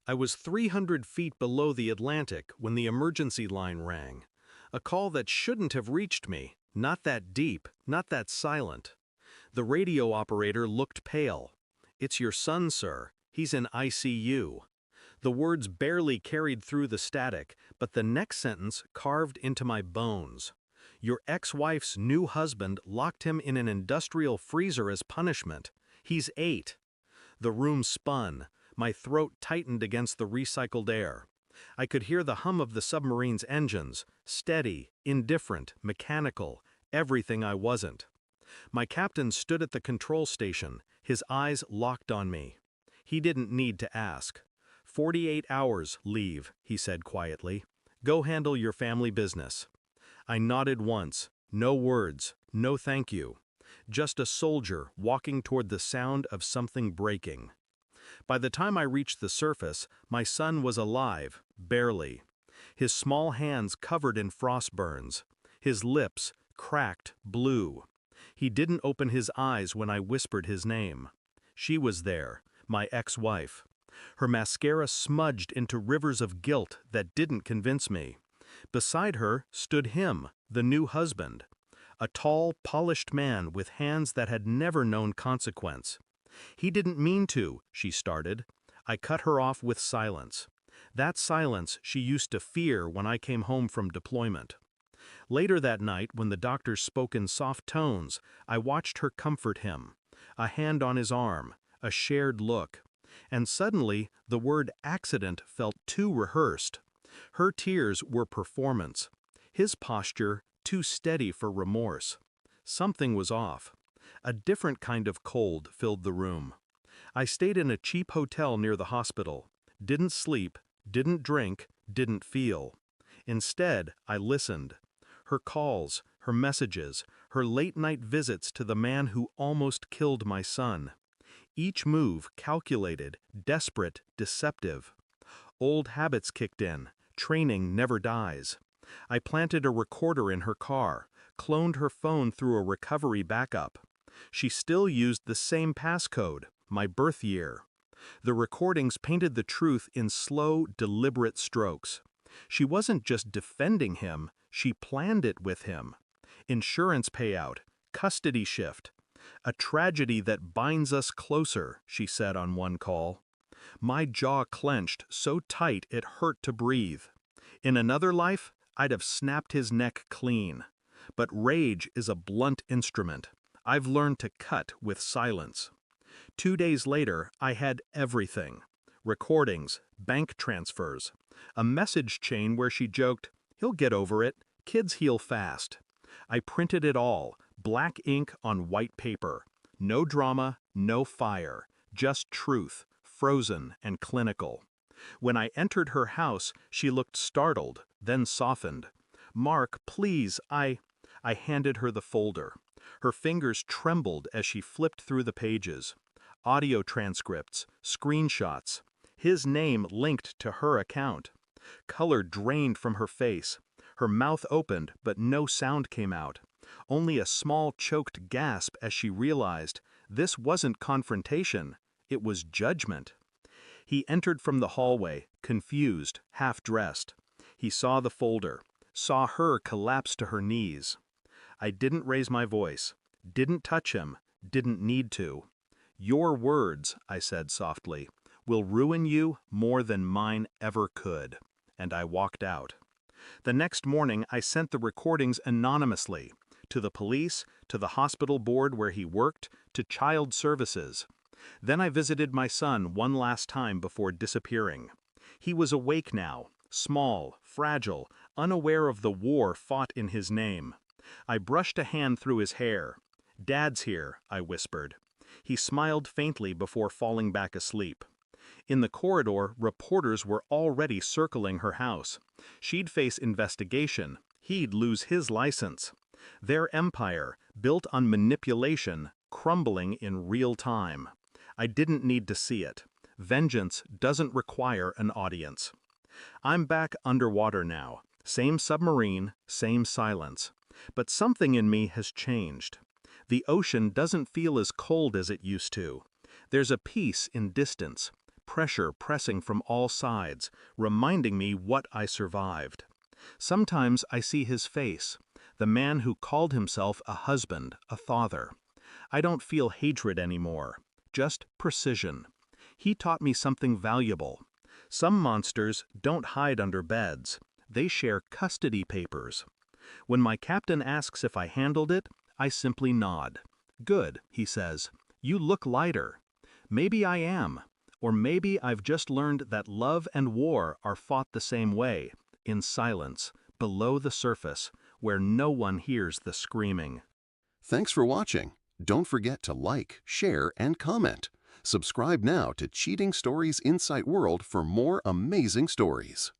I was 300 feet below the Atlantic when the emergency line rang. A call that shouldn't have reached me, not that deep, not that silent. The radio operator looked pale. "It's your son, sir. He's in ICU." The words barely carried through the static, but the next sentence carved into my bones. "Your ex-wife's new husband locked him in an industrial freezer as punishment. He's 8. The room spun. My throat tightened against the recycled air. I could hear the hum of the submarine's engines, steady, indifferent, mechanical, everything I wasn't. My captain stood at the control station, his eyes locked on me. He didn't need to ask. 48 hours, leave, he said quietly. Go handle your family business. I nodded once, no words, no thank you. Just a soldier walking toward the sound of something breaking. By the time I reached the surface, my son was alive, barely. His small hands covered in frost burns. His lips, cracked, blue. He didn't open his eyes when I whispered his name. She was there, my ex-wife. Her mascara smudged into rivers of guilt that didn't convince me. Beside her stood him, the new husband. A tall, polished man with hands that had never known consequence. "He didn't mean to," she started. I cut her off with silence. That silence she used to fear when I came home from deployment. Later that night, when the doctors spoke in soft tones, I watched her comfort him. A hand on his arm, a shared look. And suddenly, the word accident felt too rehearsed. Her tears were performance. His posture, too steady for remorse. Something was off. A different kind of cold filled the room. I stayed in a cheap hotel near the hospital. Didn't sleep, didn't drink, didn't feel. Instead, I listened. Her calls, her messages, her late-night visits to the man who almost killed my son. Each move calculated, desperate, deceptive. Old habits kicked in. Training never dies. I planted a recorder in her car, cloned her phone through a recovery backup. She still used the same passcode, my birth year. The recordings painted the truth in slow, deliberate strokes. She wasn't just defending him, she planned it with him. Insurance payout, custody shift. "A tragedy that binds us closer," she said on one call. My jaw clenched so tight it hurt to breathe. In another life, I'd have snapped his neck clean. But rage is a blunt instrument. I've learned to cut with silence. 2 days later, I had everything. Recordings, bank transfers, a message chain where she joked, "He'll get over it, kids heal fast." I printed it all, black ink on white paper. No drama, no fire, just truth, frozen and clinical. When I entered her house, she looked startled, then softened. "Mark, please, I handed her the folder. Her fingers trembled as she flipped through the pages. Audio transcripts, screenshots. His name linked to her account. Color drained from her face. Her mouth opened, but no sound came out. Only a small choked gasp as she realized this wasn't confrontation, it was judgment. He entered from the hallway, confused, half-dressed. He saw the folder, saw her collapse to her knees. I didn't raise my voice, didn't touch him, didn't need to. "Your words," I said softly, "will ruin you more than mine ever could." And I walked out. The next morning I sent the recordings anonymously, to the police, to the hospital board where he worked, to child services. Then I visited my son one last time before disappearing. He was awake now, small, fragile, unaware of the war fought in his name. I brushed a hand through his hair. "Dad's here," I whispered. He smiled faintly before falling back asleep. In the corridor, reporters were already circling her house. She'd face investigation. He'd lose his license. Their empire, built on manipulation, crumbling in real time. I didn't need to see it. Vengeance doesn't require an audience. I'm back underwater now. Same submarine, same silence. But something in me has changed. The ocean doesn't feel as cold as it used to. There's a peace in distance, pressure pressing from all sides, reminding me what I survived. Sometimes I see his face, the man who called himself a husband, a father. I don't feel hatred anymore, just precision. He taught me something valuable. Some monsters don't hide under beds. They share custody papers. When my captain asks if I handled it, I simply nod. Good, he says. You look lighter. Maybe I am. Or maybe I've just learned that love and war are fought the same way, in silence, below the surface, where no one hears the screaming. Thanks for watching. Don't forget to like, share, and comment. Subscribe now to Cheating Stories Insight World for more amazing stories.